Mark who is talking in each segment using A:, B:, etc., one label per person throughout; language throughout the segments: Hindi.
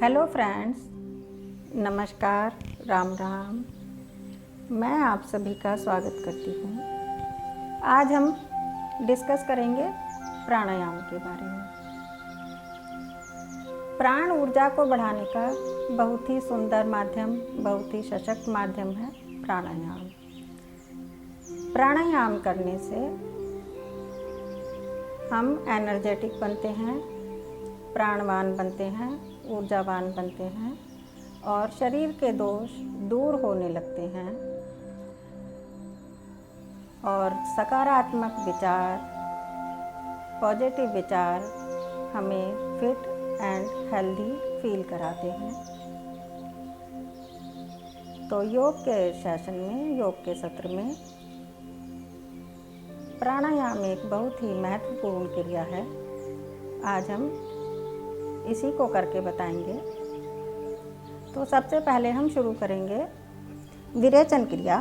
A: हेलो फ्रेंड्स, नमस्कार, राम राम। मैं आप सभी का स्वागत करती हूँ। आज हम डिस्कस करेंगे प्राणायाम के बारे में। प्राण ऊर्जा को बढ़ाने का बहुत ही सुंदर माध्यम, बहुत ही सशक्त माध्यम है प्राणायाम। प्राणायाम करने से हम एनर्जेटिक बनते हैं, प्राणवान बनते हैं, ऊर्जावान बनते हैं और शरीर के दोष दूर होने लगते हैं और सकारात्मक विचार, पॉजिटिव विचार हमें फिट एंड हेल्दी फील कराते हैं। तो योग के सेशन में, योग के सत्र में प्राणायाम एक बहुत ही महत्वपूर्ण क्रिया है। आज हम इसी को करके बताएंगे। तो सबसे पहले हम शुरू करेंगे विरेचन क्रिया।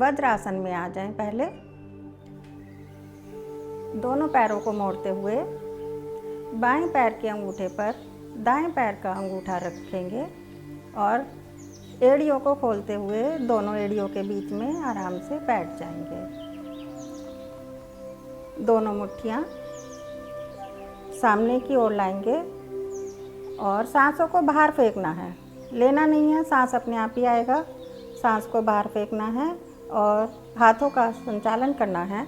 A: वज्रासन में आ जाएं। पहले दोनों पैरों को मोड़ते हुए बाएं पैर के अंगूठे पर दाएं पैर का अंगूठा रखेंगे और एड़ियों को खोलते हुए दोनों एड़ियों के बीच में आराम से बैठ जाएंगे। दोनों मुट्ठियाँ सामने की ओर लाएंगे और सांसों को बाहर फेंकना है, लेना नहीं है। सांस अपने आप ही आएगा। सांस को बाहर फेंकना है और हाथों का संचालन करना है।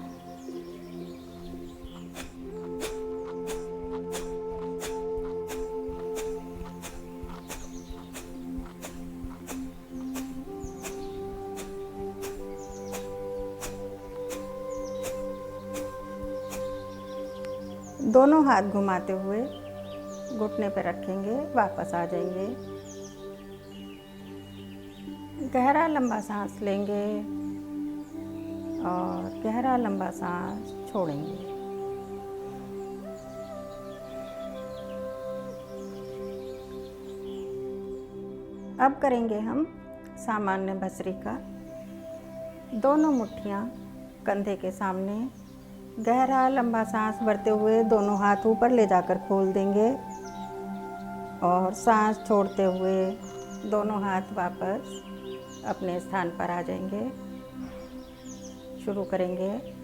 A: दोनों हाथ घुमाते हुए घुटने पर रखेंगे, वापस आ जाएंगे। गहरा लंबा सांस लेंगे और गहरा लंबा सांस छोड़ेंगे। अब करेंगे हम सामान्य भस्त्रिका। दोनों मुट्ठियाँ कंधे के सामने, गहरा लंबा सांस भरते हुए दोनों हाथ ऊपर ले जाकर खोल देंगे और सांस छोड़ते हुए दोनों हाथ वापस अपने स्थान पर आ जाएंगे। शुरू करेंगे।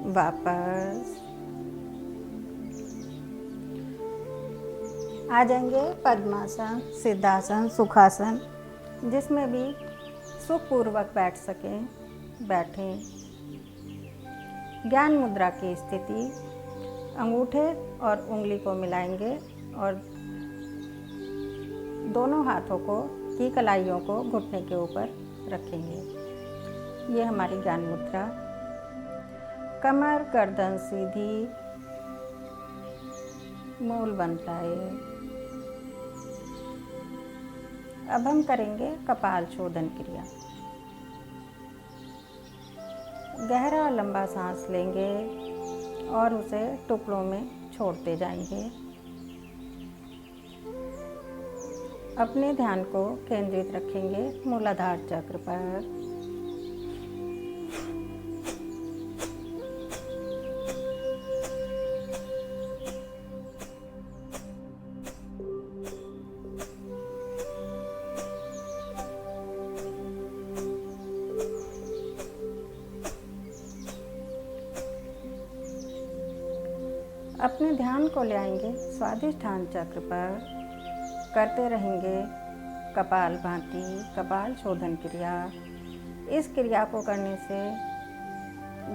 A: वापस आ जाएंगे। पद्मासन, सिद्धासन, सुखासन, जिसमें भी सुखपूर्वक बैठ सकें, बैठें। ज्ञान मुद्रा की स्थिति, अंगूठे और उंगली को मिलाएंगे और दोनों हाथों को की कलाइयों को घुटने के ऊपर रखेंगे। ये हमारी ज्ञान मुद्रा। कमर गर्दन सीधी, मूल बन जाए। अब हम करेंगे कपाल शोधन क्रिया। गहरा लंबा सांस लेंगे और उसे टुकड़ों में छोड़ते जाएंगे। अपने ध्यान को केंद्रित रखेंगे मूलाधार चक्र पर। अपने ध्यान को ले आएंगे स्वादिष्ठान चक्र पर। करते रहेंगे कपालभाति, कपाल शोधन क्रिया। इस क्रिया को करने से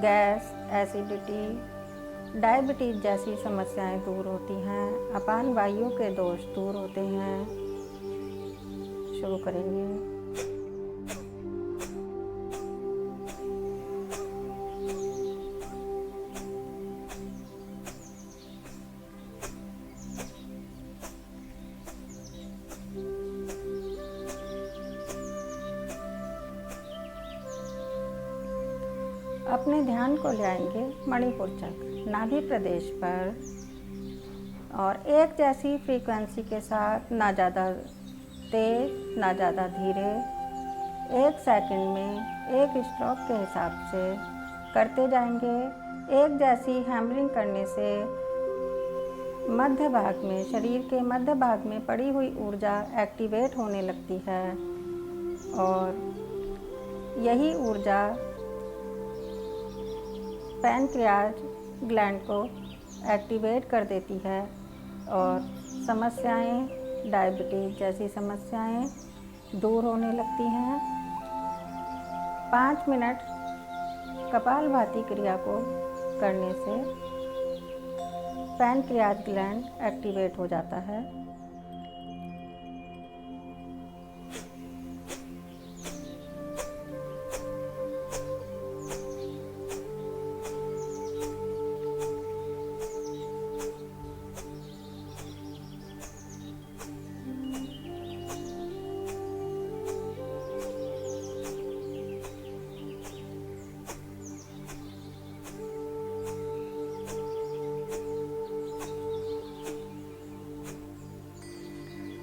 A: गैस, एसिडिटी, डायबिटीज जैसी समस्याएं दूर होती हैं। अपान वायु के दोष दूर होते हैं। शुरू करेंगे। अपने ध्यान को ले आएंगे मणिपुर चक्र नाभि प्रदेश पर और एक जैसी फ्रीक्वेंसी के साथ, ना ज़्यादा तेज ना ज़्यादा धीरे, 1 सेकंड में 1 स्ट्रोक के हिसाब से करते जाएंगे। एक जैसी हैमरिंग करने से मध्य भाग में, शरीर के मध्य भाग में पड़ी हुई ऊर्जा एक्टिवेट होने लगती है और यही ऊर्जा पैनक्रियाज ग्लैंड को एक्टिवेट कर देती है और समस्याएं, डायबिटीज जैसी समस्याएं दूर होने लगती हैं। 5 मिनट कपालभाति क्रिया को करने से पैनक्रियाज ग्लैंड एक्टिवेट हो जाता है।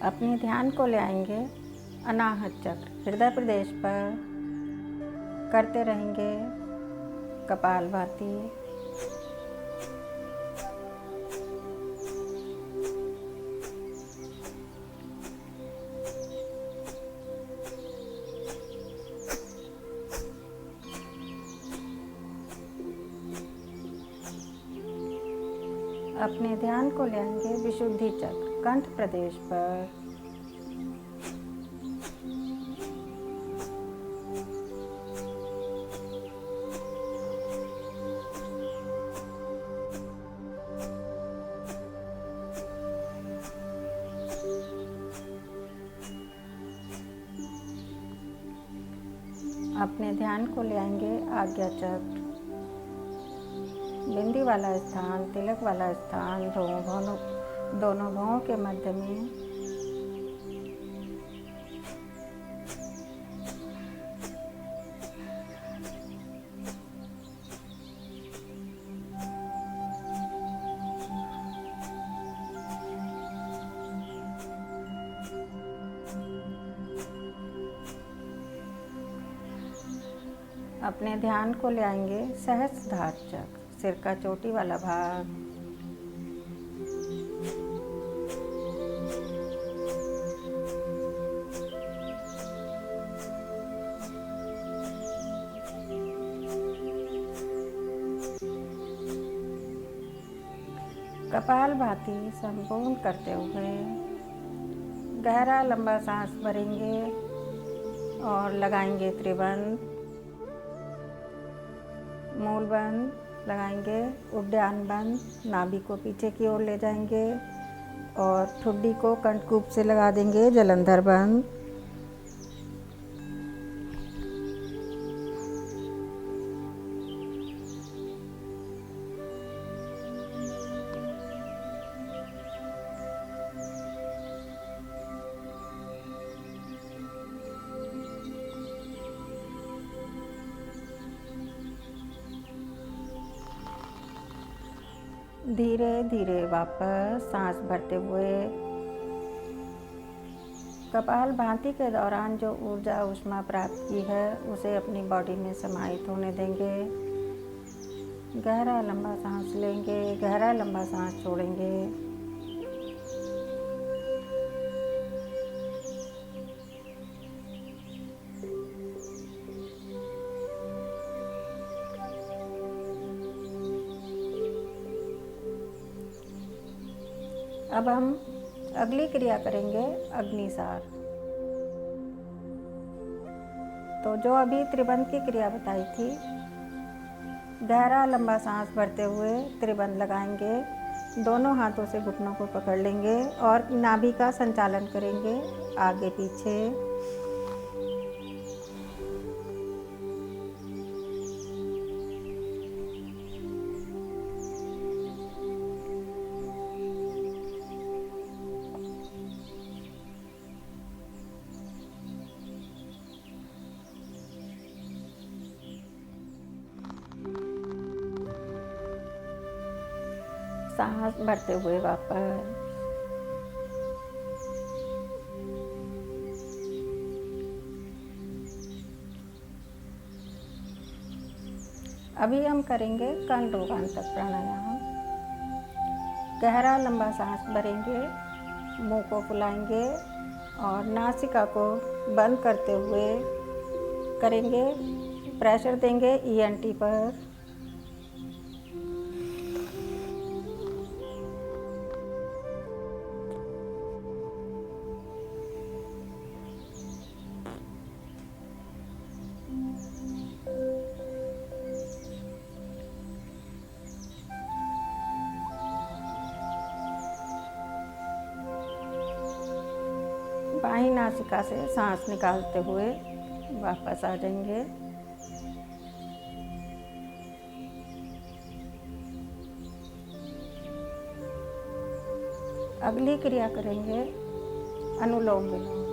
A: अपने ध्यान को ले आएंगे अनाहत चक्र हृदय प्रदेश पर, करते रहेंगे कपालभाति। अपने ध्यान को ले आएंगे विशुद्धि चक्र कंठ प्रदेश पर, अपने ध्यान को ले आएंगे आज्ञा चक्र, बिंदी वाला स्थान, तिलक वाला स्थान, दोनों भौं के मध्य में। अपने ध्यान को ले आएंगे सहस्त्रधार चक्र, सिर का चोटी वाला भाग। कपालभाति संपूर्ण करते हुए गहरा लंबा सांस भरेंगे और लगाएंगे त्रिबंध, मूल बंद लगाएंगे, उद्यान बंद, नाभि को पीछे की ओर ले जाएंगे और ठुड्डी को कंठकूप से लगा देंगे, जलंधर बंद। धीरे धीरे वापस सांस भरते हुए कपालभाति के दौरान जो ऊर्जा ऊष्मा प्राप्त की है उसे अपनी बॉडी में समाहित होने देंगे। गहरा लंबा सांस लेंगे, गहरा लंबा सांस छोड़ेंगे। अब हम अगली क्रिया करेंगे अग्निसार। तो जो अभी त्रिबंध की क्रिया बताई थी, गहरा लंबा सांस भरते हुए त्रिबंध लगाएंगे, दोनों हाथों से घुटनों को पकड़ लेंगे और नाभि का संचालन करेंगे आगे पीछे। सांस भरते हुए वापस। अभी हम करेंगे कंडरोगांतक प्राणायाम। गहरा लंबा सांस भरेंगे, मुंह को फुलाएंगे और नासिका को बंद करते हुए करेंगे। प्रेशर देंगे ईएनटी पर। बाईं नासिका से सांस निकालते हुए वापस आ जाएंगे। अगली क्रिया करेंगे अनुलोम विलोम।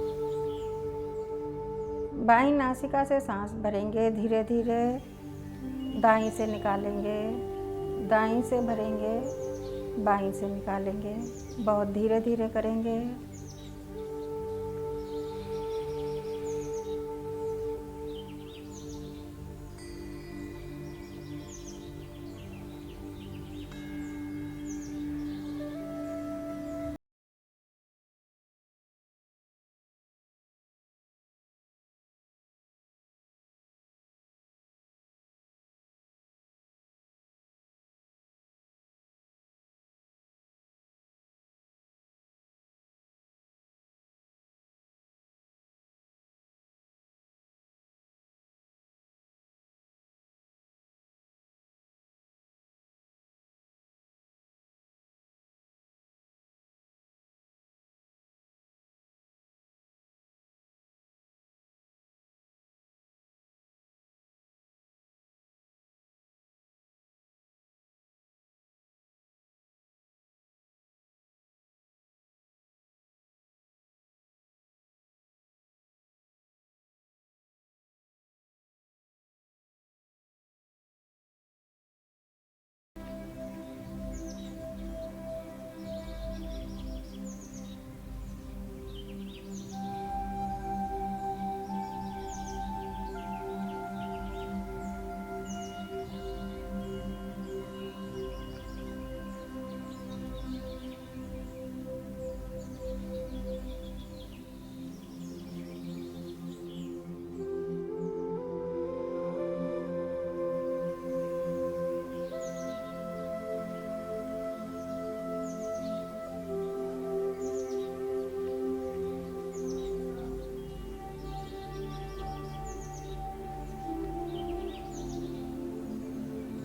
A: बाईं नासिका से सांस भरेंगे, धीरे धीरे दाईं से निकालेंगे, दाईं से भरेंगे, बाईं से निकालेंगे। बहुत धीरे धीरे करेंगे।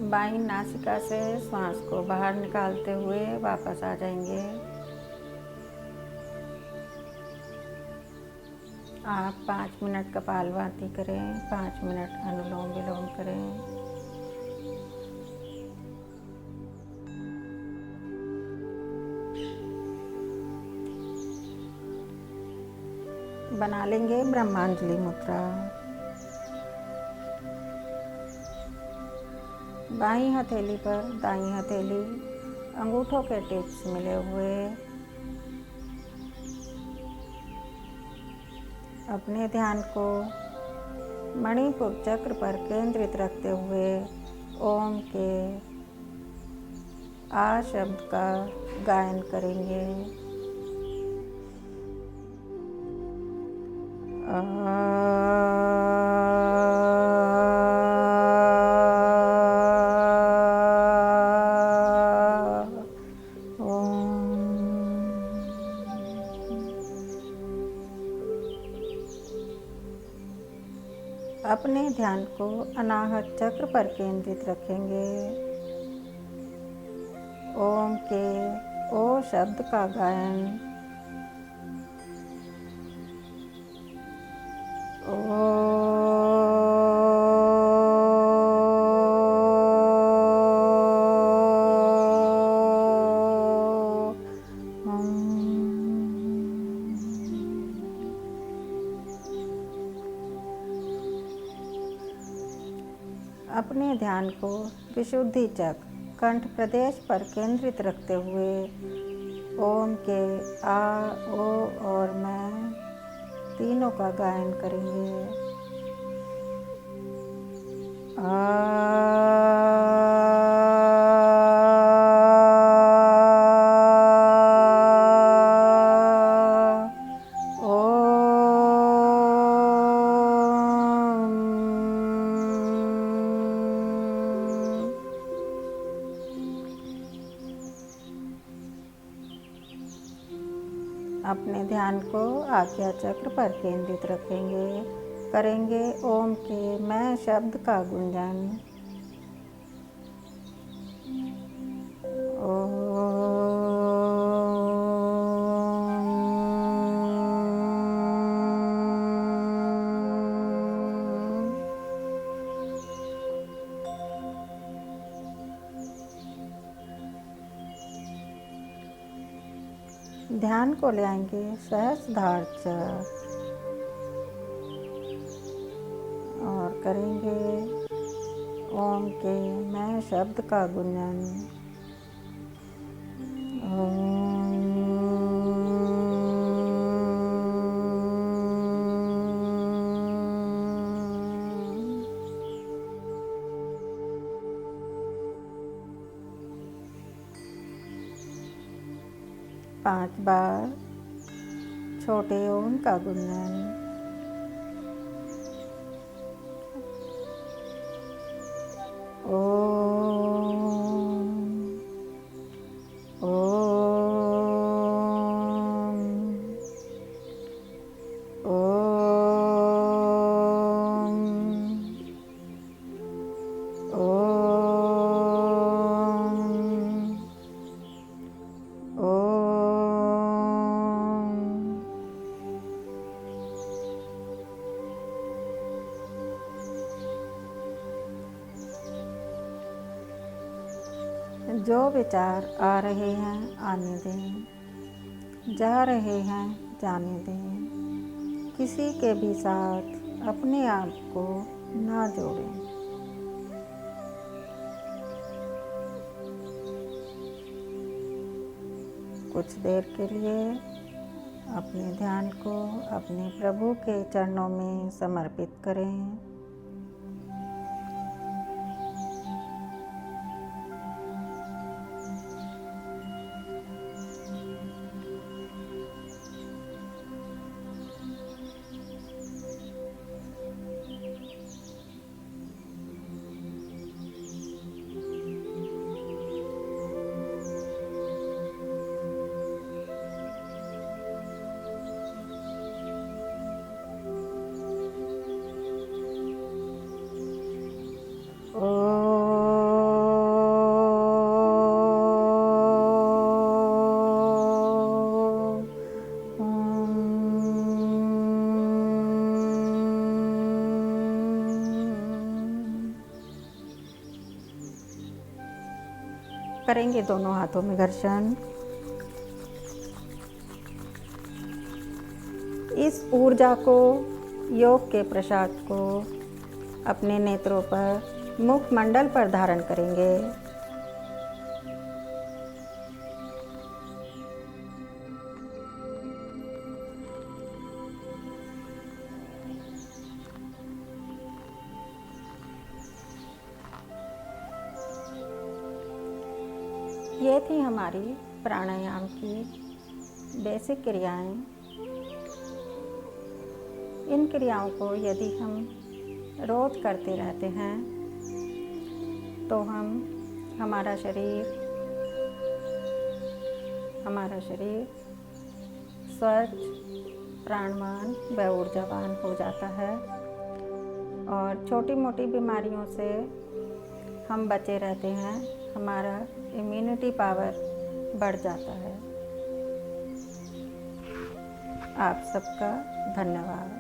A: बाईं नासिका से श्वास को बाहर निकालते हुए वापस आ जाएंगे। आप 5 मिनट कपालभाति करें, 5 मिनट अनुलोम विलोम करें। बना लेंगे ब्रह्मांजलि मुद्रा। बाईं हथेली पर दाईं हथेली, अंगूठों के टिप्स मिले हुए। अपने ध्यान को मणिपुर चक्र पर केंद्रित रखते हुए ओम के आ शब्द का गायन करेंगे। अपने ध्यान को अनाहत चक्र पर केंद्रित रखेंगे। ओम के ओ शब्द का गायन। अपने ध्यान को विशुद्धि चक्र कंठ प्रदेश पर केंद्रित रखते हुए ओम के आ, ओ और मैं तीनों का गायन करेंगे। अपने ध्यान को आज्ञा चक्र पर केंद्रित रखेंगे। करेंगे ओम के मैं शब्द का गुंजन। ध्यान को ले आएंगे सहस्त्रधार चक्र और करेंगे ओम के मैं शब्द का गुंजन। पांच बार छोटे ओम का गुंजन। जो विचार आ रहे हैं आने दें, जा रहे हैं जाने दें। किसी के भी साथ अपने आप को ना जोड़ें। कुछ देर के लिए अपने ध्यान को अपने प्रभु के चरणों में समर्पित करें। करेंगे दोनों हाथों में घर्षण। इस ऊर्जा को, योग के प्रसाद को अपने नेत्रों पर, मुखमंडल पर धारण करेंगे। ये थी हमारी प्राणायाम की बेसिक क्रियाएं। इन क्रियाओं को यदि हम रोज करते रहते हैं तो हमारा शरीर स्वच्छ, प्राणवान व ऊर्जावान हो जाता है और छोटी मोटी बीमारियों से हम बचे रहते हैं। हमारा इम्यूनिटी पावर बढ़ जाता है। आप सबका धन्यवाद।